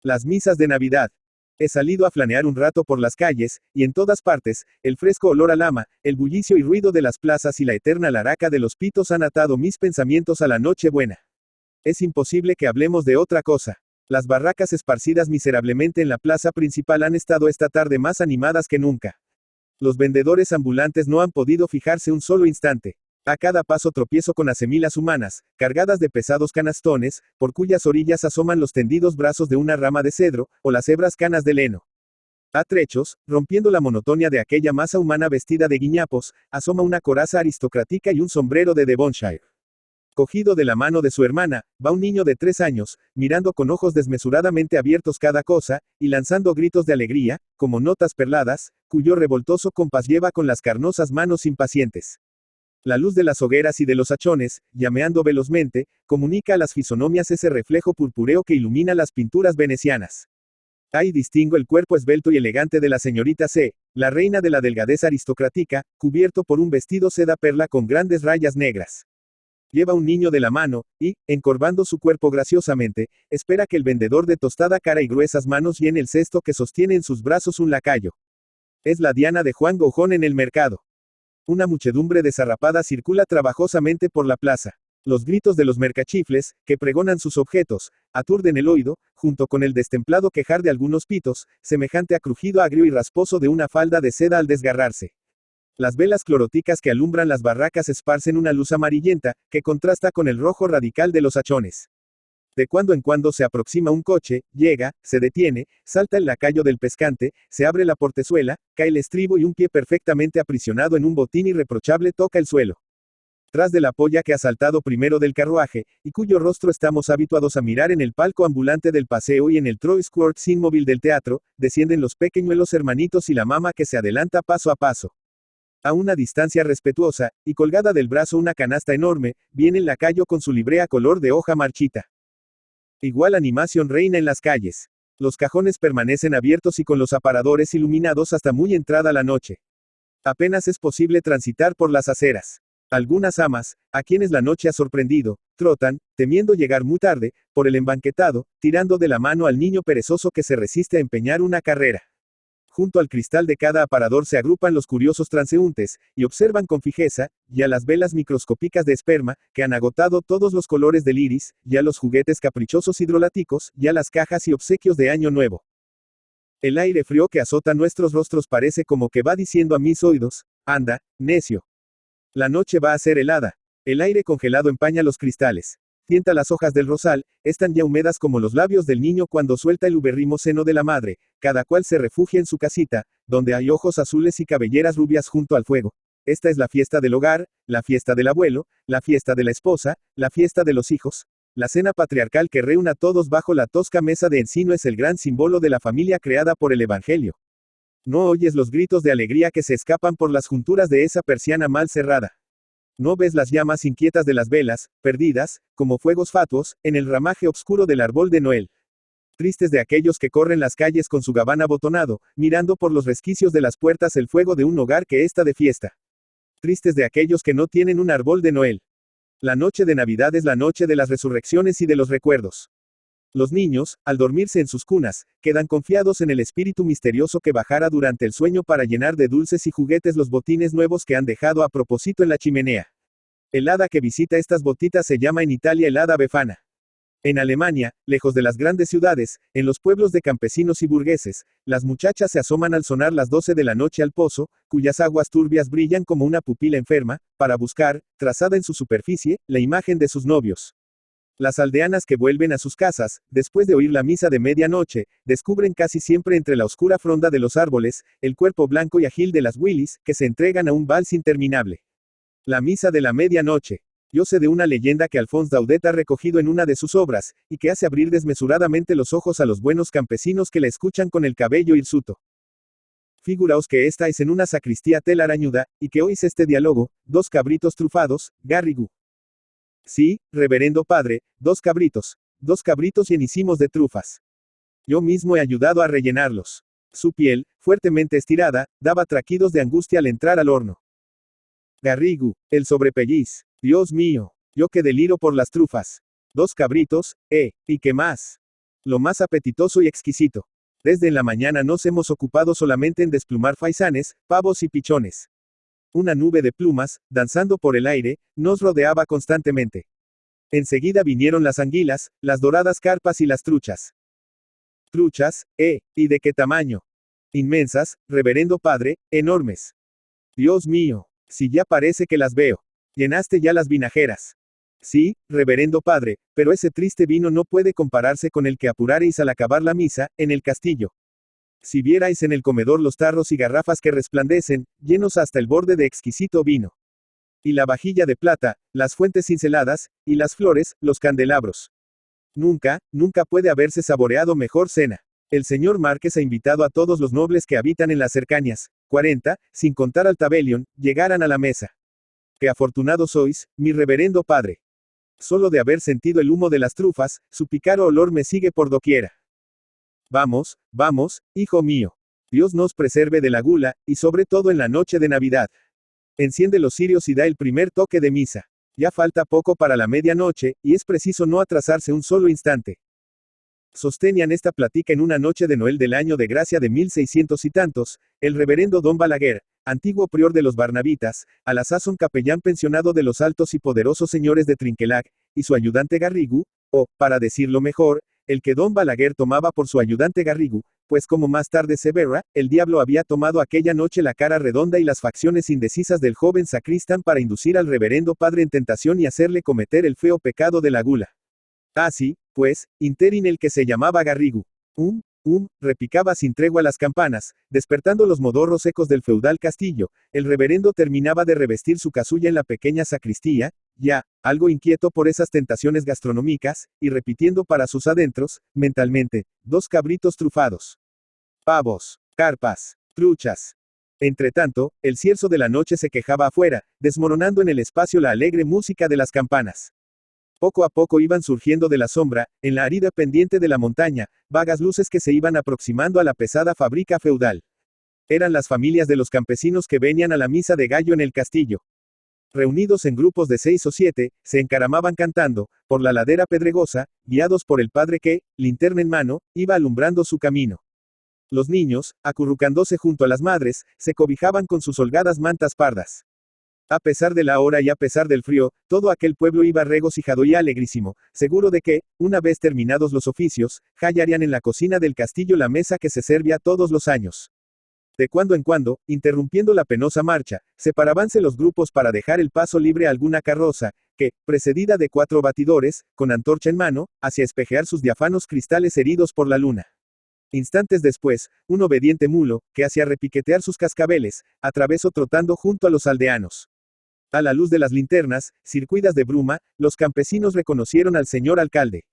Las misas de Navidad. He salido a flanear un rato por las calles, y en todas partes, el fresco olor a lama, el bullicio y ruido de las plazas y la eterna laraca de los pitos han atado mis pensamientos a la noche buena. Es imposible que hablemos de otra cosa. Las barracas esparcidas miserablemente en la plaza principal han estado esta tarde más animadas que nunca. Los vendedores ambulantes no han podido fijarse un solo instante. A cada paso tropiezo con acemilas humanas, cargadas de pesados canastones, por cuyas orillas asoman los tendidos brazos de una rama de cedro, o las hebras canas de heno. A trechos, rompiendo la monotonía de aquella masa humana vestida de guiñapos, asoma una coraza aristocrática y un sombrero de Devonshire. Cogido de la mano de su hermana, va un niño de 3 años, mirando con ojos desmesuradamente abiertos cada cosa, y lanzando gritos de alegría, como notas perladas, cuyo revoltoso compás lleva con las carnosas manos impacientes. La luz de las hogueras y de los hachones, llameando velozmente, comunica a las fisonomias ese reflejo purpúreo que ilumina las pinturas venecianas. Ahí distingo el cuerpo esbelto y elegante de la señorita C, la reina de la delgadez aristocrática, cubierto por un vestido seda perla con grandes rayas negras. Lleva un niño de la mano, y, encorvando su cuerpo graciosamente, espera que el vendedor de tostada cara y gruesas manos llene el cesto que sostiene en sus brazos un lacayo. Es la diana de Juan Gojón en el mercado. Una muchedumbre desarrapada circula trabajosamente por la plaza. Los gritos de los mercachifles, que pregonan sus objetos, aturden el oído, junto con el destemplado quejar de algunos pitos, semejante a crujido agrio y rasposo de una falda de seda al desgarrarse. Las velas cloróticas que alumbran las barracas esparcen una luz amarillenta, que contrasta con el rojo radical de los hachones. De cuando en cuando se aproxima un coche, llega, se detiene, salta el lacayo del pescante, se abre la portezuela, cae el estribo y un pie perfectamente aprisionado en un botín irreprochable toca el suelo. Tras de la polla que ha saltado primero del carruaje, y cuyo rostro estamos habituados a mirar en el palco ambulante del paseo y en el Troy Square inmóvil del teatro, descienden los pequeñuelos hermanitos y la mama que se adelanta paso a paso. A una distancia respetuosa, y colgada del brazo una canasta enorme, viene el lacayo con su librea color de hoja marchita. Igual animación reina en las calles. Los cajones permanecen abiertos y con los aparadores iluminados hasta muy entrada la noche. Apenas es posible transitar por las aceras. Algunas amas, a quienes la noche ha sorprendido, trotan, temiendo llegar muy tarde, por el embanquetado, tirando de la mano al niño perezoso que se resiste a empeñar una carrera. Junto al cristal de cada aparador se agrupan los curiosos transeúntes, y observan con fijeza, ya las velas microscópicas de esperma, que han agotado todos los colores del iris, ya los juguetes caprichosos hidroláticos, ya las cajas y obsequios de Año Nuevo. El aire frío que azota nuestros rostros parece como que va diciendo a mis oídos, anda, necio. La noche va a ser helada. El aire congelado empaña los cristales. Tienta las hojas del rosal, están ya húmedas como los labios del niño cuando suelta el ubérrimo seno de la madre, cada cual se refugia en su casita, donde hay ojos azules y cabelleras rubias junto al fuego. Esta es la fiesta del hogar, la fiesta del abuelo, la fiesta de la esposa, la fiesta de los hijos. La cena patriarcal que reúne a todos bajo la tosca mesa de encino es el gran símbolo de la familia creada por el Evangelio. No oyes los gritos de alegría que se escapan por las junturas de esa persiana mal cerrada. No ves las llamas inquietas de las velas, perdidas, como fuegos fatuos, en el ramaje oscuro del árbol de Noel. Tristes de aquellos que corren las calles con su gabán abotonado, mirando por los resquicios de las puertas el fuego de un hogar que está de fiesta. Tristes de aquellos que no tienen un árbol de Noel. La noche de Navidad es la noche de las resurrecciones y de los recuerdos. Los niños, al dormirse en sus cunas, quedan confiados en el espíritu misterioso que bajará durante el sueño para llenar de dulces y juguetes los botines nuevos que han dejado a propósito en la chimenea. El hada que visita estas botitas se llama en Italia el hada befana. En Alemania, lejos de las grandes ciudades, en los pueblos de campesinos y burgueses, las muchachas se asoman al sonar las 12 de la noche al pozo, cuyas aguas turbias brillan como una pupila enferma, para buscar, trazada en su superficie, la imagen de sus novios. Las aldeanas que vuelven a sus casas, después de oír la misa de medianoche, descubren casi siempre entre la oscura fronda de los árboles, el cuerpo blanco y ágil de las Willis, que se entregan a un vals interminable. La misa de la medianoche. Yo sé de una leyenda que Alphonse Daudet ha recogido en una de sus obras, y que hace abrir desmesuradamente los ojos a los buenos campesinos que la escuchan con el cabello hirsuto. Figuraos que estáis en una sacristía telarañuda, y que oís este diálogo, 2 cabritos trufados, Garrigou. Sí, reverendo padre, 2 cabritos llenísimos de trufas. Yo mismo he ayudado a rellenarlos. Su piel, fuertemente estirada, daba traquidos de angustia al entrar al horno. Garrigou, el sobrepelliz. Dios mío, yo que deliro por las trufas. 2 cabritos, ¿y qué más? lo más apetitoso y exquisito. Desde en la mañana nos hemos ocupado solamente en desplumar faisanes, pavos y pichones. Una nube de plumas, danzando por el aire, nos rodeaba constantemente. Enseguida vinieron las anguilas, las doradas carpas y las truchas. Truchas, ¿y de qué tamaño? Inmensas, reverendo padre, enormes. Dios mío, si ya parece que las veo. ¿Llenaste ya las vinajeras? Sí, reverendo padre, pero ese triste vino no puede compararse con el que apurareis al acabar la misa, en el castillo. Si vierais en el comedor los tarros y garrafas que resplandecen, llenos hasta el borde de exquisito vino. Y la vajilla de plata, las fuentes cinceladas, y las flores, los candelabros. Nunca, nunca puede haberse saboreado mejor cena. El señor Márquez ha invitado a todos los nobles que habitan en las cercanías, 40, sin contar al tabelión, llegaran a la mesa. ¡Qué afortunados sois, mi reverendo padre! Solo de haber sentido el humo de las trufas, su picaro olor me sigue por doquiera. Vamos, vamos, hijo mío. Dios nos preserve de la gula, y sobre todo en la noche de Navidad. Enciende los cirios y da el primer toque de misa. Ya falta poco para la medianoche, y es preciso no atrasarse un solo instante. Sostenían esta plática en una noche de Noel del año de gracia de 1600 y tantos, el reverendo don Balaguer, antiguo prior de los Barnabitas, a la sazón capellán pensionado de los altos y poderosos señores de Trinquelac, y su ayudante Garrigu, o, para decirlo mejor, el que don Balaguer tomaba por su ayudante Garrigu, pues como más tarde se verá, el diablo había tomado aquella noche la cara redonda y las facciones indecisas del joven sacristán para inducir al reverendo padre en tentación y hacerle cometer el feo pecado de la gula. Así, pues, interín el que se llamaba Garrigu. Repicaba sin tregua las campanas, despertando los modorros ecos del feudal castillo, el reverendo terminaba de revestir su casulla en la pequeña sacristía, ya, algo inquieto por esas tentaciones gastronómicas, y repitiendo para sus adentros, mentalmente, 2 cabritos trufados. Pavos, carpas, truchas. Entretanto, el cierzo de la noche se quejaba afuera, desmoronando en el espacio la alegre música de las campanas. Poco a poco iban surgiendo de la sombra, en la árida pendiente de la montaña, vagas luces que se iban aproximando a la pesada fábrica feudal. Eran las familias de los campesinos que venían a la misa de gallo en el castillo. Reunidos en grupos de 6 o 7, se encaramaban cantando, por la ladera pedregosa, guiados por el padre que, linterna en mano, iba alumbrando su camino. Los niños, acurrucándose junto a las madres, se cobijaban con sus holgadas mantas pardas. A pesar de la hora y a pesar del frío, todo aquel pueblo iba regocijado y alegrísimo, seguro de que, una vez terminados los oficios, hallarían en la cocina del castillo la mesa que se servía todos los años. De cuando en cuando, interrumpiendo la penosa marcha, separábanse los grupos para dejar el paso libre a alguna carroza, que, precedida de 4 batidores, con antorcha en mano, hacia espejear sus diáfanos cristales heridos por la luna. Instantes después, un obediente mulo, que hacía repiquetear sus cascabeles, atravesó trotando junto a los aldeanos. A la luz de las linternas, circuidas de bruma, los campesinos reconocieron al señor alcalde.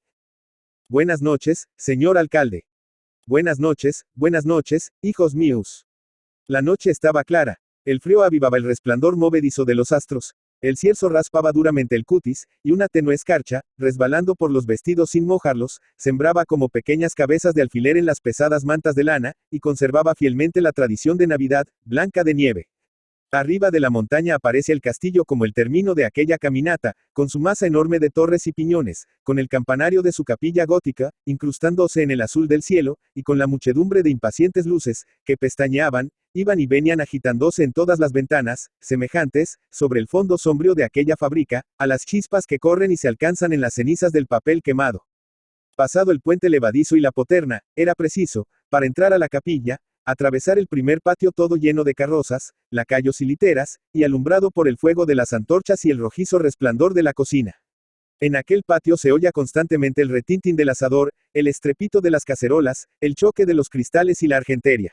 Buenas noches, señor alcalde. Buenas noches, hijos míos. La noche estaba clara. El frío avivaba el resplandor movedizo de los astros. El cierzo raspaba duramente el cutis, y una tenue escarcha, resbalando por los vestidos sin mojarlos, sembraba como pequeñas cabezas de alfiler en las pesadas mantas de lana, y conservaba fielmente la tradición de Navidad, blanca de nieve. Arriba de la montaña aparece el castillo como el término de aquella caminata, con su masa enorme de torres y piñones, con el campanario de su capilla gótica, incrustándose en el azul del cielo, y con la muchedumbre de impacientes luces, que pestañeaban, iban y venían agitándose en todas las ventanas, semejantes, sobre el fondo sombrío de aquella fábrica, a las chispas que corren y se alcanzan en las cenizas del papel quemado. Pasado el puente levadizo y la poterna, era preciso, para entrar a la capilla, atravesar el primer patio todo lleno de carrozas, lacayos y literas, y alumbrado por el fuego de las antorchas y el rojizo resplandor de la cocina. En aquel patio se oía constantemente el retintín del asador, el estrepito de las cacerolas, el choque de los cristales y la argentería.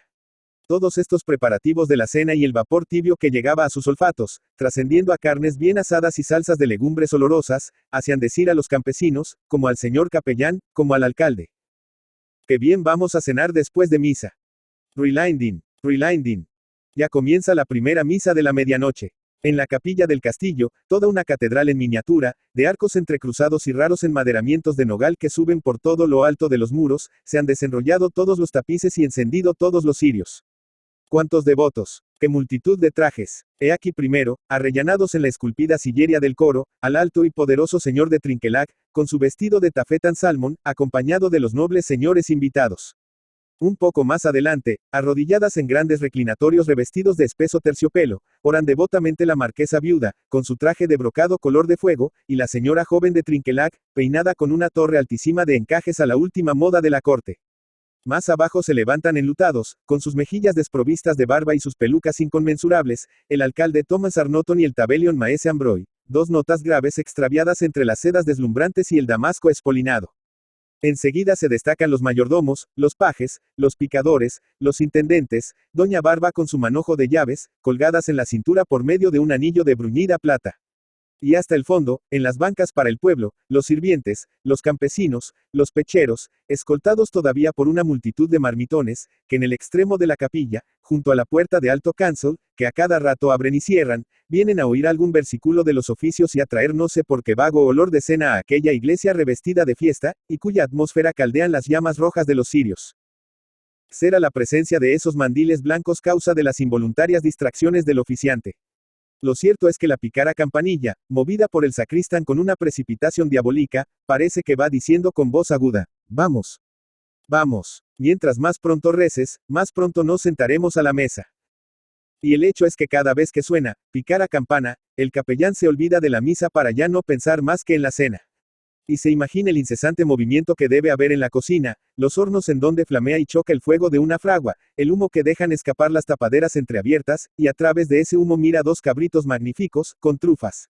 Todos estos preparativos de la cena y el vapor tibio que llegaba a sus olfatos, trascendiendo a carnes bien asadas y salsas de legumbres olorosas, hacían decir a los campesinos, como al señor capellán, como al alcalde: ¡qué bien vamos a cenar después de misa! Ruilindin. Ya comienza la primera misa de la medianoche. En la capilla del castillo, toda una catedral en miniatura, de arcos entrecruzados y raros enmaderamientos de nogal que suben por todo lo alto de los muros, se han desenrollado todos los tapices y encendido todos los cirios. ¿Cuántos devotos? ¡Qué multitud de trajes! He aquí primero, arrellanados en la esculpida sillería del coro, al alto y poderoso señor de Trinquelac, con su vestido de tafetán salmón, acompañado de los nobles señores invitados. Un poco más adelante, arrodilladas en grandes reclinatorios revestidos de espeso terciopelo, oran devotamente la marquesa viuda, con su traje de brocado color de fuego, y la señora joven de Trinquelac, peinada con una torre altísima de encajes a la última moda de la corte. Más abajo se levantan enlutados, con sus mejillas desprovistas de barba y sus pelucas inconmensurables, el alcalde Thomas Arnotton y el tabelión Maese Ambroy, dos notas graves extraviadas entre las sedas deslumbrantes y el damasco espolinado. Enseguida se destacan los mayordomos, los pajes, los picadores, los intendentes, doña Barba con su manojo de llaves, colgadas en la cintura por medio de un anillo de bruñida plata. Y hasta el fondo, en las bancas para el pueblo, los sirvientes, los campesinos, los pecheros, escoltados todavía por una multitud de marmitones, que en el extremo de la capilla, junto a la puerta de alto cancel, que a cada rato abren y cierran, vienen a oír algún versículo de los oficios y a traer no sé por qué vago olor de cena a aquella iglesia revestida de fiesta, y cuya atmósfera caldean las llamas rojas de los cirios. Será la presencia de esos mandiles blancos causa de las involuntarias distracciones del oficiante. Lo cierto es que la pícara campanilla, movida por el sacristán con una precipitación diabólica, parece que va diciendo con voz aguda: vamos. Vamos. Mientras más pronto reces, más pronto nos sentaremos a la mesa. Y el hecho es que cada vez que suena, pícara campana, el capellán se olvida de la misa para ya no pensar más que en la cena. Y se imagina el incesante movimiento que debe haber en la cocina, los hornos en donde flamea y choca el fuego de una fragua, el humo que dejan escapar las tapaderas entreabiertas, y a través de ese humo mira dos cabritos magníficos, con trufas.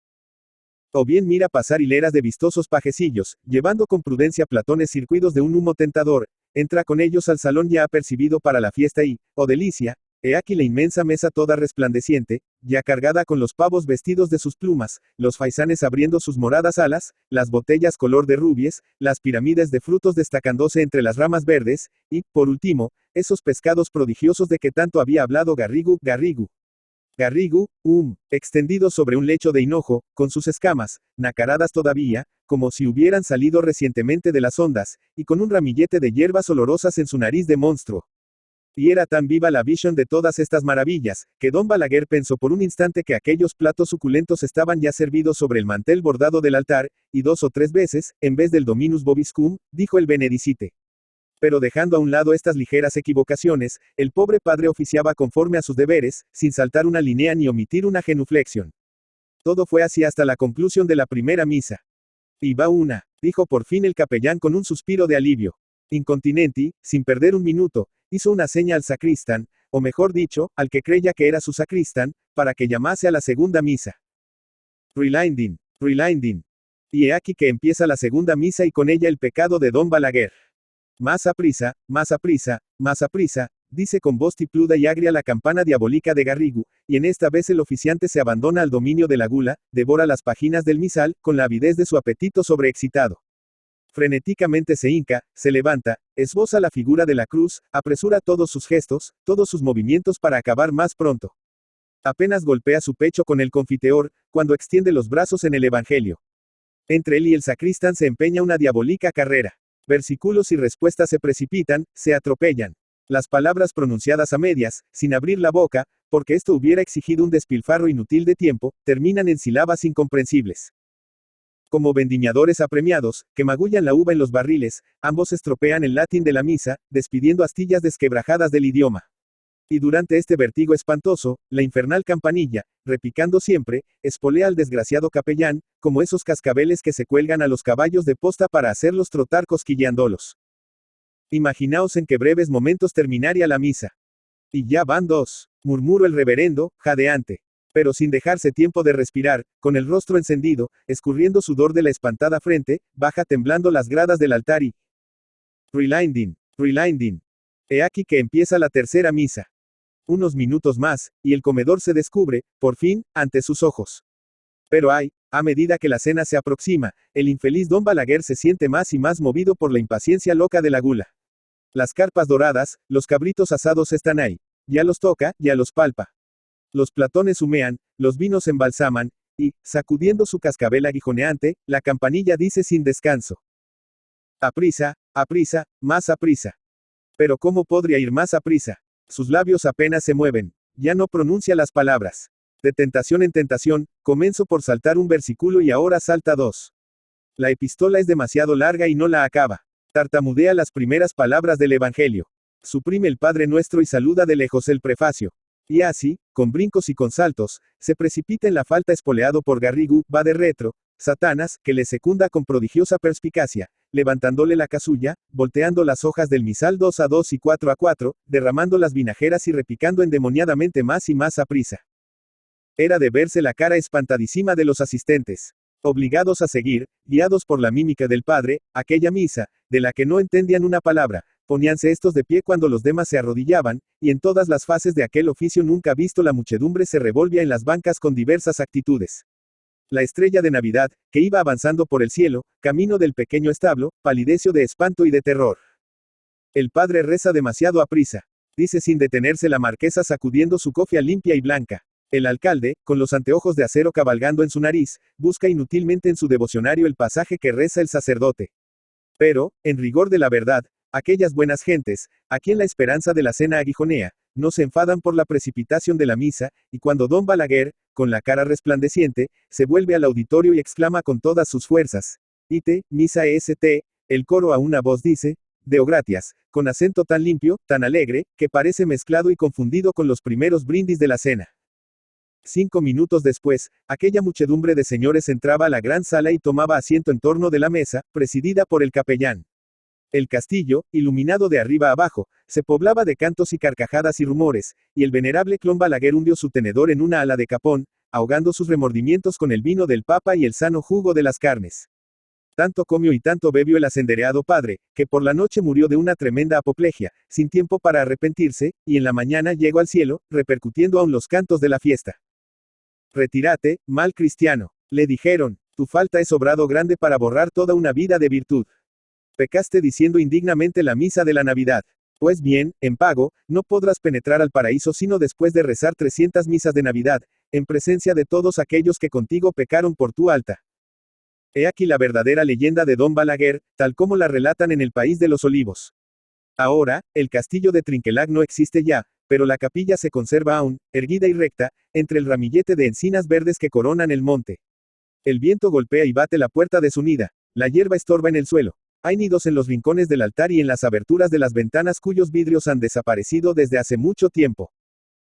O bien mira pasar hileras de vistosos pajecillos, llevando con prudencia platones circuidos de un humo tentador, entra con ellos al salón ya apercibido para la fiesta y, oh delicia, he aquí la inmensa mesa toda resplandeciente, ya cargada con los pavos vestidos de sus plumas, los faisanes abriendo sus moradas alas, las botellas color de rubies, las pirámides de frutos destacándose entre las ramas verdes, y, por último, esos pescados prodigiosos de que tanto había hablado Garrigu, extendidos sobre un lecho de hinojo, con sus escamas, nacaradas todavía, como si hubieran salido recientemente de las ondas, y con un ramillete de hierbas olorosas en su nariz de monstruo. Y era tan viva la visión de todas estas maravillas, que don Balaguer pensó por un instante que aquellos platos suculentos estaban ya servidos sobre el mantel bordado del altar, y 2 o 3 veces, en vez del Dominus Vobiscum, dijo el Benedicite. Pero dejando a un lado estas ligeras equivocaciones, el pobre padre oficiaba conforme a sus deberes, sin saltar una línea ni omitir una genuflexión. Todo fue así hasta la conclusión de la primera misa. Y va una, dijo por fin el capellán con un suspiro de alivio. Incontinenti, sin perder un minuto, hizo una seña al sacristán, o mejor dicho, al que creía que era su sacristán, para que llamase a la segunda misa. Relinding. Y he aquí que empieza la segunda misa y con ella el pecado de don Balaguer. Más aprisa, dice con voz tipluda y agria la campana diabólica de Garrigu, y en esta vez el oficiante se abandona al dominio de la gula, devora las páginas del misal, con la avidez de su apetito sobreexcitado. Frenéticamente se hinca, se levanta, esboza la figura de la cruz, apresura todos sus gestos, todos sus movimientos para acabar más pronto. Apenas golpea su pecho con el confiteor, cuando extiende los brazos en el Evangelio. Entre él y el sacristán se empeña una diabólica carrera. Versículos y respuestas se precipitan, se atropellan. Las palabras pronunciadas a medias, sin abrir la boca, porque esto hubiera exigido un despilfarro inútil de tiempo, terminan en sílabas incomprensibles. Como vendimiadores apremiados, que magullan la uva en los barriles, ambos estropean el latín de la misa, despidiendo astillas desquebrajadas del idioma. Y durante este vértigo espantoso, la infernal campanilla, repicando siempre, espolea al desgraciado capellán, como esos cascabeles que se cuelgan a los caballos de posta para hacerlos trotar cosquilleándolos. Imaginaos en qué breves momentos terminaría la misa. Y ya van 2, murmuró el reverendo, jadeante. Pero sin dejarse tiempo de respirar, con el rostro encendido, escurriendo sudor de la espantada frente, baja temblando las gradas del altar y... Relinding. He aquí que empieza la tercera misa. Unos minutos más, y el comedor se descubre, por fin, ante sus ojos. Pero a medida que la cena se aproxima, el infeliz don Balaguer se siente más y más movido por la impaciencia loca de la gula. Las carpas doradas, los cabritos asados están ahí. Ya los toca, ya los palpa. Los platones humean, los vinos embalsaman, y, sacudiendo su cascabel aguijoneante, la campanilla dice sin descanso. Aprisa, más aprisa. Pero ¿cómo podría ir más aprisa? Sus labios apenas se mueven. ya no pronuncia las palabras. De tentación en tentación, comienzo por saltar un versículo y ahora salta dos. La epístola es demasiado larga y no la acaba. Tartamudea las primeras palabras del Evangelio. Suprime el Padre Nuestro y saluda de lejos el prefacio. Y así, con brincos y con saltos, se precipita en la falta espoleado por Garrigou, va de retro, Satanás, que le secunda con prodigiosa perspicacia, levantándole la casulla, volteando las hojas del misal 2 a 2 y 4 a 4, derramando las vinajeras y repicando endemoniadamente más y más a prisa. Era de verse la cara espantadísima de los asistentes. Obligados a seguir, guiados por la mímica del Padre, aquella misa, de la que no entendían una palabra, poníanse estos de pie cuando los demás se arrodillaban, y en todas las fases de aquel oficio nunca visto la muchedumbre se revolvía en las bancas con diversas actitudes. La estrella de Navidad, que iba avanzando por el cielo, camino del pequeño establo, palideció de espanto y de terror. El padre reza demasiado aprisa, dice sin detenerse la marquesa sacudiendo su cofia limpia y blanca. El alcalde, con los anteojos de acero cabalgando en su nariz, busca inútilmente en su devocionario el pasaje que reza el sacerdote. Pero, en rigor de la verdad, aquellas buenas gentes, a quien la esperanza de la cena aguijonea, no se enfadan por la precipitación de la misa, y cuando don Balaguer, con la cara resplandeciente, se vuelve al auditorio y exclama con todas sus fuerzas, ite, misa est, el coro a una voz dice, Deo gratias, con acento tan limpio, tan alegre, que parece mezclado y confundido con los primeros brindis de la cena. 5 minutos después, aquella muchedumbre de señores entraba a la gran sala y tomaba asiento en torno de la mesa, presidida por el capellán. El castillo, iluminado de arriba abajo, se poblaba de cantos y carcajadas y rumores, y el venerable clon Balaguer hundió su tenedor en una ala de capón, ahogando sus remordimientos con el vino del papa y el sano jugo de las carnes. Tanto comió y tanto bebió el asendereado padre, que por la noche murió de una tremenda apoplejía, sin tiempo para arrepentirse, y en la mañana llegó al cielo, repercutiendo aún los cantos de la fiesta. Retírate, mal cristiano, le dijeron, tu falta es obrado grande para borrar toda una vida de virtud. Pecaste diciendo indignamente la misa de la Navidad. Pues bien, en pago, no podrás penetrar al paraíso sino después de rezar 300 misas de Navidad, en presencia de todos aquellos que contigo pecaron por tu alta. He aquí la verdadera leyenda de don Balaguer, tal como la relatan en el País de los Olivos. Ahora, el castillo de Trinquelague no existe ya, pero la capilla se conserva aún, erguida y recta, entre el ramillete de encinas verdes que coronan el monte. El viento golpea y bate la puerta de su nida, la hierba estorba en el suelo. Hay nidos en los rincones del altar y en las aberturas de las ventanas cuyos vidrios han desaparecido desde hace mucho tiempo.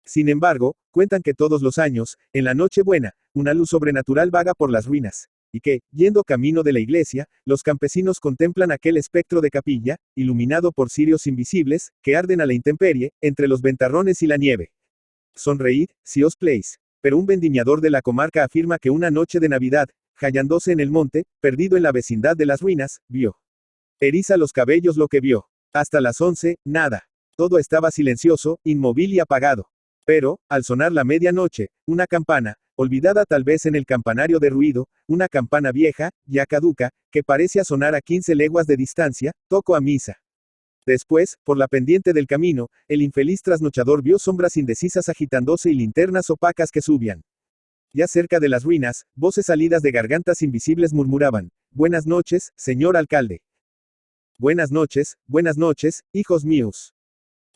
Sin embargo, cuentan que todos los años, en la Nochebuena, una luz sobrenatural vaga por las ruinas, y que, yendo camino de la iglesia, los campesinos contemplan aquel espectro de capilla, iluminado por cirios invisibles, que arden a la intemperie, entre los ventarrones y la nieve. Sonreíd, si os pléis. Pero un vendimiador de la comarca afirma que una noche de Navidad, hallándose en el monte, perdido en la vecindad de las ruinas, vio. Eriza los cabellos lo que vio. Hasta las 11, nada. Todo estaba silencioso, inmóvil y apagado. Pero, al sonar la medianoche, una campana, olvidada tal vez en el campanario de ruido, una campana vieja, ya caduca, que parecía sonar a 15 leguas de distancia, tocó a misa. Después, por la pendiente del camino, el infeliz trasnochador vio sombras indecisas agitándose y linternas opacas que subían. Ya cerca de las ruinas, voces salidas de gargantas invisibles murmuraban, buenas noches, señor alcalde. Buenas noches, hijos míos.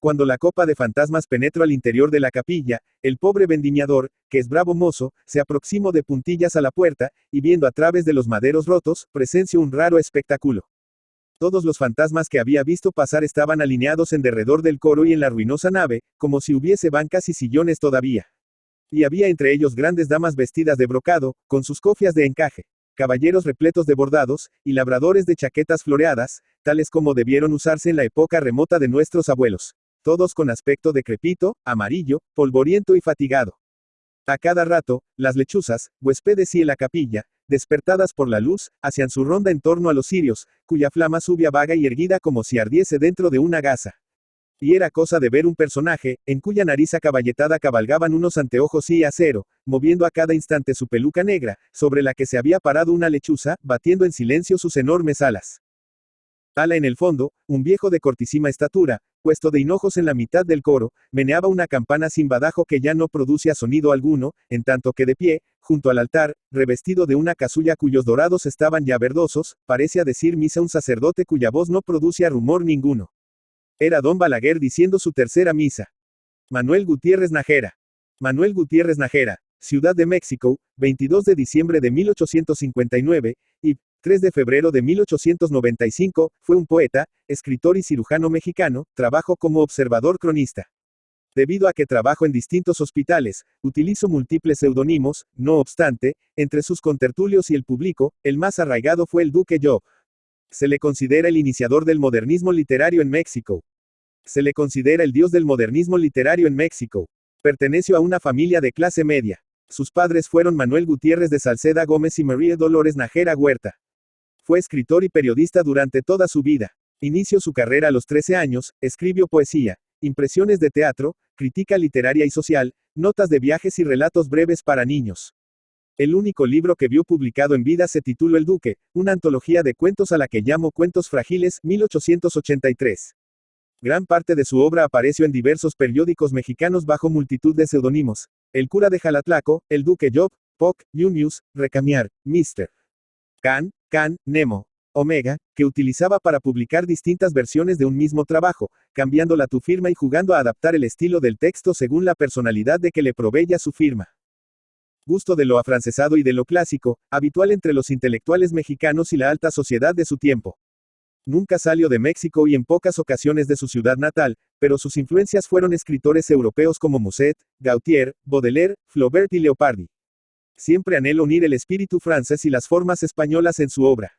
Cuando la copa de fantasmas penetró al interior de la capilla, el pobre vendimiador, que es bravo mozo, se aproximó de puntillas a la puerta, y viendo a través de los maderos rotos, presenció un raro espectáculo. Todos los fantasmas que había visto pasar estaban alineados en derredor del coro y en la ruinosa nave, como si hubiese bancas y sillones todavía. Y había entre ellos grandes damas vestidas de brocado, con sus cofias de encaje, caballeros repletos de bordados, y labradores de chaquetas floreadas, tales como debieron usarse en la época remota de nuestros abuelos. Todos con aspecto decrépito, amarillo, polvoriento y fatigado. A cada rato, las lechuzas, huéspedes y en la capilla, despertadas por la luz, hacían su ronda en torno a los cirios, cuya flama subía vaga y erguida como si ardiese dentro de una gasa. Y era cosa de ver un personaje, en cuya nariz acaballetada cabalgaban unos anteojos y acero, moviendo a cada instante su peluca negra, sobre la que se había parado una lechuza, batiendo en silencio sus enormes alas. Ala en el fondo, un viejo de cortísima estatura, puesto de hinojos en la mitad del coro, meneaba una campana sin badajo que ya no producía sonido alguno, en tanto que de pie, junto al altar, revestido de una casulla cuyos dorados estaban ya verdosos, parecía decir misa un sacerdote cuya voz no producía rumor ninguno. Era don Balaguer diciendo su tercera misa. Manuel Gutiérrez Nájera. Manuel Gutiérrez Nájera, Ciudad de México, 22 de diciembre de 1859, y 3 de febrero de 1895, fue un poeta, escritor y cirujano mexicano, trabajó como observador cronista. Debido a que trabajó en distintos hospitales, utilizó múltiples seudónimos, no obstante, entre sus contertulios y el público, el más arraigado fue el Duque Job. Se le considera el iniciador del modernismo literario en México. Se le considera el dios del modernismo literario en México. Perteneció a una familia de clase media. Sus padres fueron Manuel Gutiérrez de Salceda Gómez y María Dolores Nájera Huerta. Fue escritor y periodista durante toda su vida. Inició su carrera a los 13 años, escribió poesía, impresiones de teatro, crítica literaria y social, notas de viajes y relatos breves para niños. El único libro que vio publicado en vida se tituló El Duque, una antología de cuentos a la que llamó Cuentos Frágiles, 1883. Gran parte de su obra apareció en diversos periódicos mexicanos bajo multitud de seudónimos: El Cura de Jalatlaco, El Duque Job, Poc, Junius, Recamiar, Mr. Can, Nemo, Omega, que utilizaba para publicar distintas versiones de un mismo trabajo, cambiándola tu firma y jugando a adaptar el estilo del texto según la personalidad de que le proveía su firma. Gusto de lo afrancesado y de lo clásico, habitual entre los intelectuales mexicanos y la alta sociedad de su tiempo. Nunca salió de México y en pocas ocasiones de su ciudad natal, pero sus influencias fueron escritores europeos como Musset, Gautier, Baudelaire, Flaubert y Leopardi. Siempre anheló unir el espíritu francés y las formas españolas en su obra.